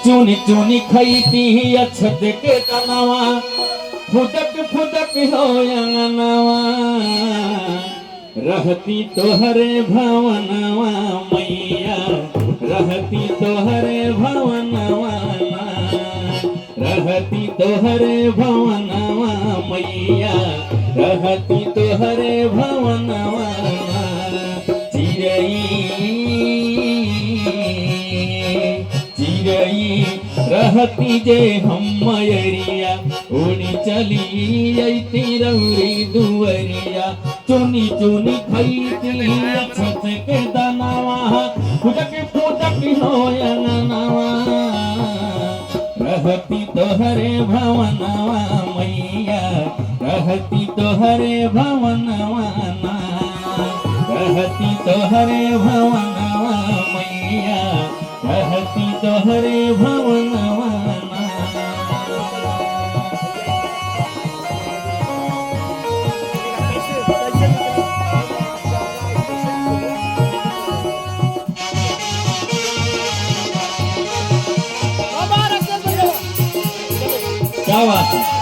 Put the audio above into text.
चुनी चुनी खैती अक्षत के तनावा फुदक फुदक हो अंगनवा रहती तोहरे भवनवा मैया रहती तोहरे भवनवा रहती तोहरे भवनवा मैया रहती तोहरे भवनवा चिरई रहती जे हम मयरिया उड़ी चली अती रौरी दुवरिया चुनी चुनी खैती अक्षत के दानवा फुदक फुदक हो अंगनवा रहती तोहरे भवनवा मैया रहती तोहरे भवनवा रहती तोहरे भवनवा मैया रहती तोहरे भवनवा क्या बात है।